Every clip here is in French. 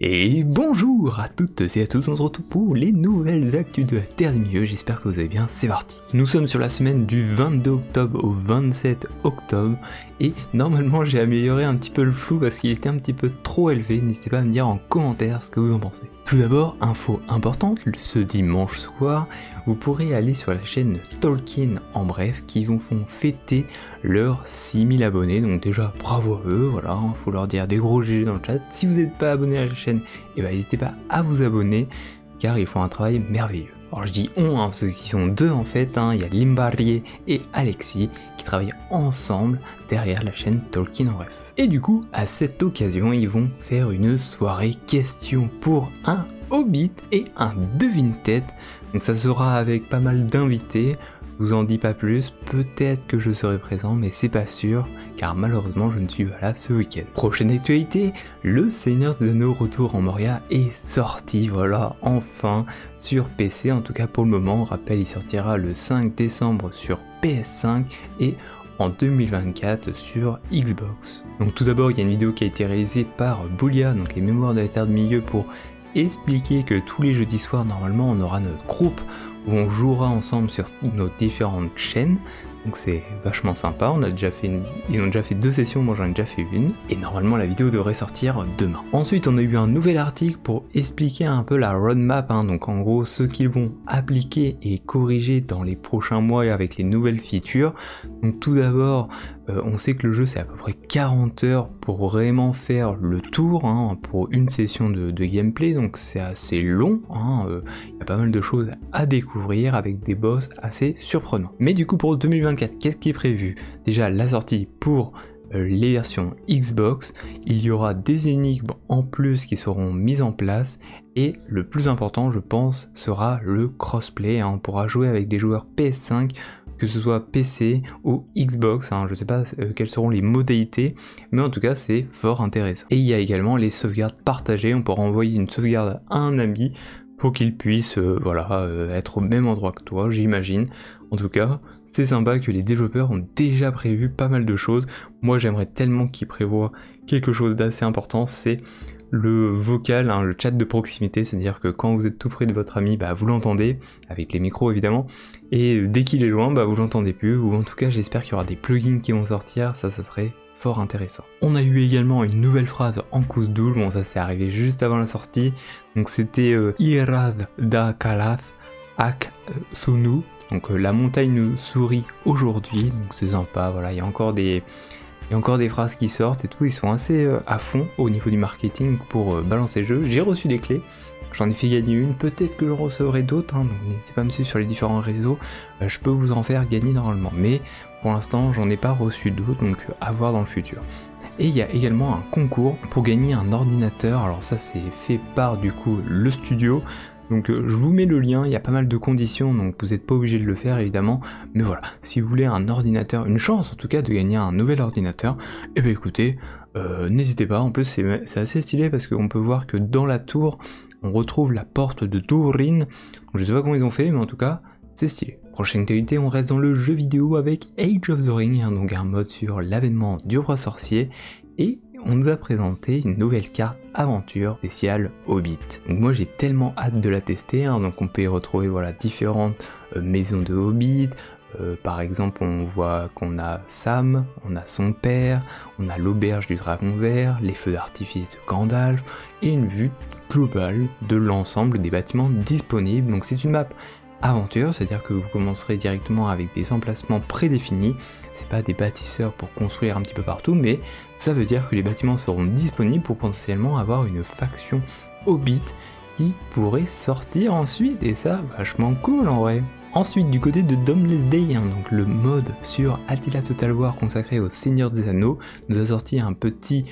Et bonjour à toutes et à tous, on se retrouve pour les nouvelles actus de la Terre du Milieu, j'espère que vous allez bien, c'est parti. Nous sommes sur la semaine du 22 octobre au 27 octobre, et normalement j'ai amélioré un petit peu le flou parce qu'il était un petit peu trop élevé, n'hésitez pas à me dire en commentaire ce que vous en pensez. Tout d'abord, info importante, ce dimanche soir, vous pourrez aller sur la chaîne Stalkin en bref, qui font fêter leurs 6000 abonnés, donc déjà bravo à eux, voilà, faut leur dire des gros GG dans le chat. Si vous n'êtes pas abonné à la chaîne, et ben n'hésitez pas à vous abonner, car ils font un travail merveilleux. Alors je dis on, parce qu'ils sont deux en fait, il y a Limbarrier et Alexis qui travaillent ensemble derrière la chaîne Tolkien en bref. Et du coup, à cette occasion, ils vont faire une soirée question pour un Hobbit et un devine-tête. Donc ça sera avec pas mal d'invités, je vous en dis pas plus, peut-être que je serai présent, mais c'est pas sûr, car malheureusement je ne suis pas là ce week-end. Prochaine actualité, le Seigneur des Anneaux Retour en Moria est sorti, voilà, enfin, sur PC, en tout cas pour le moment, on rappelle, il sortira le 5 décembre sur PS5 et en 2024 sur Xbox. Donc tout d'abord, il y a une vidéo qui a été réalisée par Boulia, donc les mémoires de la Terre du Milieu, pour expliquer que tous les jeudis soirs, normalement, on aura notre groupe où on jouera ensemble sur nos différentes chaînes. Donc c'est vachement sympa, ils ont déjà fait 2 sessions, moi j'en ai déjà fait une, et normalement la vidéo devrait sortir demain. Ensuite on a eu un nouvel article pour expliquer un peu la roadmap, donc en gros ce qu'ils vont appliquer et corriger dans les prochains mois et avec les nouvelles features. Donc tout d'abord, on sait que le jeu c'est à peu près 40 heures pour vraiment faire le tour, pour une session de gameplay, donc c'est assez long, il y a pas mal de choses à découvrir avec des boss assez surprenants. Mais du coup pour 2024, qu'est-ce qui est prévu? Déjà la sortie pour les versions Xbox, il y aura des énigmes en plus qui seront mises en place, et le plus important je pense sera le crossplay, on pourra jouer avec des joueurs PS5, que ce soit PC ou Xbox, je sais pas quelles seront les modalités, mais en tout cas c'est fort intéressant. Et il y a également les sauvegardes partagées, on pourra envoyer une sauvegarde à un ami pour qu'il puisse être au même endroit que toi, j'imagine. En tout cas, c'est sympa que les développeurs ont déjà prévu pas mal de choses. Moi j'aimerais tellement qu'ils prévoient quelque chose d'assez important, c'est le vocal, le chat de proximité, c'est-à-dire que quand vous êtes tout près de votre ami, vous l'entendez, avec les micros évidemment, et dès qu'il est loin, vous l'entendez plus, ou en tout cas j'espère qu'il y aura des plugins qui vont sortir, ça serait fort intéressant. On a eu également une nouvelle phrase en couche double, bon ça c'est arrivé juste avant la sortie, donc c'était Irad da Kalath Ak Sunu, donc la montagne nous sourit aujourd'hui, donc c'est sympa, voilà, il y a encore des phrases qui sortent et tout, ils sont assez à fond au niveau du marketing pour balancer le jeu. J'ai reçu des clés, j'en ai fait gagner une, peut-être que je recevrai d'autres, donc n'hésitez pas à me suivre sur les différents réseaux, je peux vous en faire gagner normalement, mais pour l'instant j'en ai pas reçu d'autres, donc à voir dans le futur. Et il y a également un concours pour gagner un ordinateur, alors ça c'est fait par du coup le studio, donc je vous mets le lien, il y a pas mal de conditions, donc vous n'êtes pas obligé de le faire évidemment, mais voilà, si vous voulez un ordinateur, une chance en tout cas de gagner un nouvel ordinateur, et écoutez, n'hésitez pas, en plus c'est assez stylé parce qu'on peut voir que dans la tour, on retrouve la porte de Durin, je sais pas comment ils ont fait, mais en tout cas, c'est stylé. Prochaine actualité, on reste dans le jeu vidéo avec Age of the Ring, donc un mode sur l'avènement du roi sorcier, et on nous a présenté une nouvelle carte aventure spéciale Hobbit. Donc moi j'ai tellement hâte de la tester, donc on peut y retrouver différentes maisons de Hobbit, par exemple on voit qu'on a Sam, on a son père, on a l'auberge du dragon vert, les feux d'artifice de Gandalf, et une vue globale de l'ensemble des bâtiments disponibles. Donc c'est une map aventure, c'est-à-dire que vous commencerez directement avec des emplacements prédéfinis, c'est pas des bâtisseurs pour construire un petit peu partout, mais ça veut dire que les bâtiments seront disponibles pour potentiellement avoir une faction Hobbit qui pourrait sortir ensuite, et ça vachement cool en vrai. Ensuite du côté de Dauntless Day, donc le mode sur Attila Total War consacré au Seigneur des Anneaux, nous a sorti un petit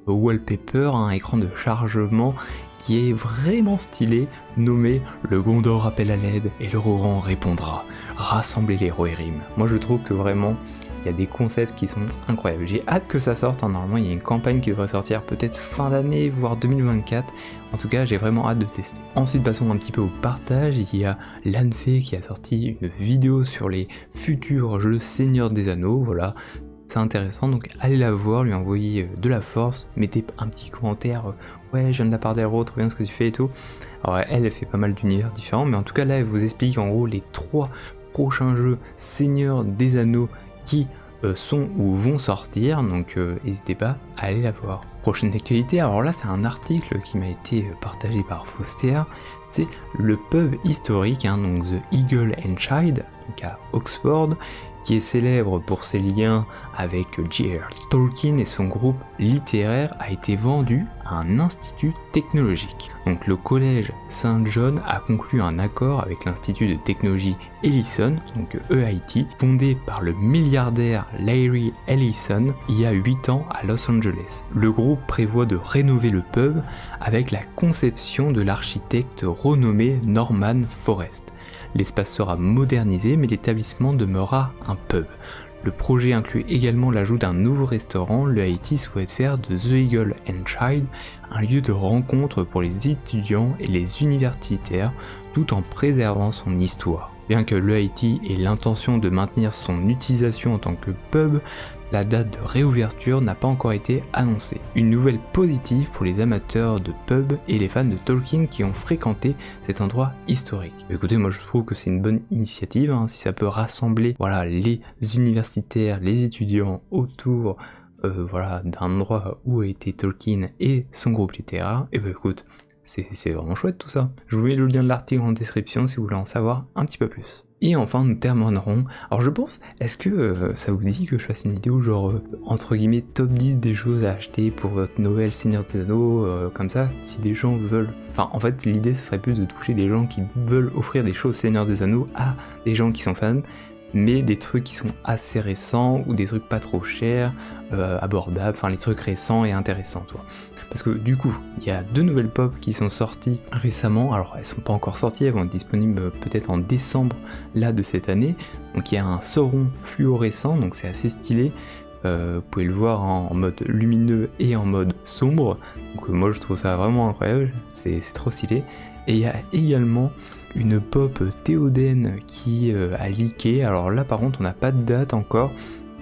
wallpaper, un écran de chargement qui est vraiment stylé, nommé Le Gondor appelle à l'aide et le Rohan répondra. Rassemblez les Rohirrim. Moi je trouve que vraiment il y a des concepts qui sont incroyables. J'ai hâte que ça sorte, normalement il y a une campagne qui devrait sortir peut-être fin d'année, voire 2024. En tout cas j'ai vraiment hâte de tester. Ensuite passons un petit peu au partage, il y a Lanfey qui a sorti une vidéo sur les futurs jeux Seigneur des Anneaux, voilà. C'est intéressant, donc allez la voir, lui envoyer de la force, mettez un petit commentaire ouais je viens de la part d'Elro, trop bien ce que tu fais et tout. Alors elle fait pas mal d'univers différents, mais en tout cas là elle vous explique en gros les 3 prochains jeux Seigneur des Anneaux qui sont ou vont sortir, donc n'hésitez pas à aller la voir. Prochaine actualité, alors là c'est un article qui m'a été partagé par Foster, c'est le pub historique, hein, donc The Eagle and Child, donc à Oxford, qui est célèbre pour ses liens avec J.R. Tolkien et son groupe littéraire, a été vendu à un institut technologique. Donc le collège Saint John a conclu un accord avec l'institut de technologie Ellison, donc EIT, fondé par le milliardaire Larry Ellison il y a 8 ans à Los Angeles. Le groupe prévoit de rénover le pub avec la conception de l'architecte renommé Norman Forrest. L'espace sera modernisé, mais l'établissement demeurera un pub. Le projet inclut également l'ajout d'un nouveau restaurant. Le Haïti souhaite faire de The Eagle and Child un lieu de rencontre pour les étudiants et les universitaires, tout en préservant son histoire. Bien que le Haïti ait l'intention de maintenir son utilisation en tant que pub, la date de réouverture n'a pas encore été annoncée. Une nouvelle positive pour les amateurs de pub et les fans de Tolkien qui ont fréquenté cet endroit historique. Écoutez, moi je trouve que c'est une bonne initiative, hein, si ça peut rassembler voilà, les universitaires, les étudiants autour voilà, d'un endroit où a été Tolkien et son groupe littéraire, et ben écoute, c'est vraiment chouette tout ça. Je vous mets le lien de l'article en description si vous voulez en savoir un petit peu plus. Et enfin nous terminerons, alors je pense, est-ce que ça vous dit que je fasse une vidéo genre entre guillemets top 10 des choses à acheter pour votre Noël Seigneur des Anneaux, comme ça, si des gens veulent, enfin en fait l'idée ça serait plus de toucher des gens qui veulent offrir des choses Seigneur des Anneaux à des gens qui sont fans, mais des trucs qui sont assez récents ou des trucs pas trop chers, abordables, enfin les trucs récents et intéressants, toi. Parce que du coup, il y a 2 nouvelles pop qui sont sorties récemment, alors elles sont pas encore sorties, elles vont être disponibles peut-être en décembre là de cette année. Donc il y a un Sauron fluorescent, donc c'est assez stylé. Vous pouvez le voir en mode lumineux et en mode sombre, donc moi je trouve ça vraiment incroyable, c'est trop stylé. Et il y a également une pop Théoden qui a leaké, alors là par contre on n'a pas de date encore,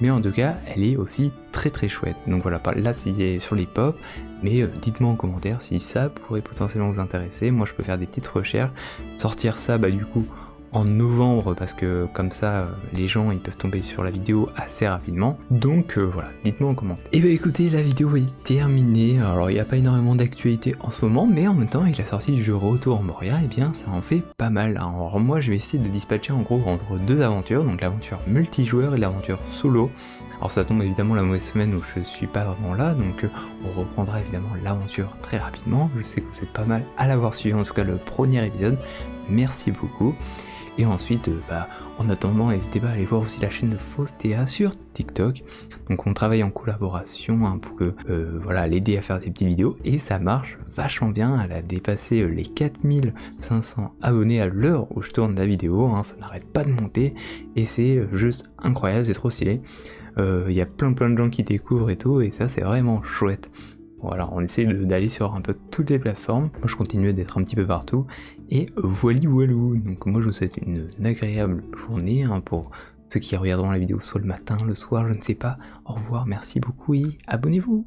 mais en tout cas elle est aussi très chouette. Donc voilà, là c'est sur les pop, mais dites-moi en commentaire si ça pourrait potentiellement vous intéresser. Moi je peux faire des petites recherches, sortir ça bah du coup en novembre, parce que comme ça les gens ils peuvent tomber sur la vidéo assez rapidement, donc voilà, dites-moi en commentaire. Et bah écoutez, la vidéo est terminée. Alors il n'y a pas énormément d'actualité en ce moment, mais en même temps avec la sortie du jeu Retour en Moria, et bien ça en fait pas mal. Alors moi je vais essayer de dispatcher en gros entre 2 aventures, donc l'aventure multijoueur et l'aventure solo. Alors ça tombe évidemment la mauvaise semaine où je suis pas vraiment là, donc on reprendra évidemment l'aventure très rapidement. Je sais que vous êtes pas mal à l'avoir suivi, en tout cas le premier épisode, merci beaucoup. Et ensuite, en attendant, n'hésitez pas à aller voir aussi la chaîne de Faustea sur TikTok. Donc on travaille en collaboration hein, pour que voilà, l'aider à faire des petites vidéos, et ça marche vachement bien. Elle a dépassé les 4500 abonnés à l'heure où je tourne la vidéo, hein, ça n'arrête pas de monter et c'est juste incroyable, c'est trop stylé. Il y a plein de gens qui découvrent et tout, et ça c'est vraiment chouette. Voilà, on essaie d'aller sur un peu toutes les plateformes. Moi je continue d'être un petit peu partout. Et voilou. Donc moi je vous souhaite une agréable journée hein, pour ceux qui regarderont la vidéo soit le matin, le soir, je ne sais pas. Au revoir, merci beaucoup et abonnez-vous.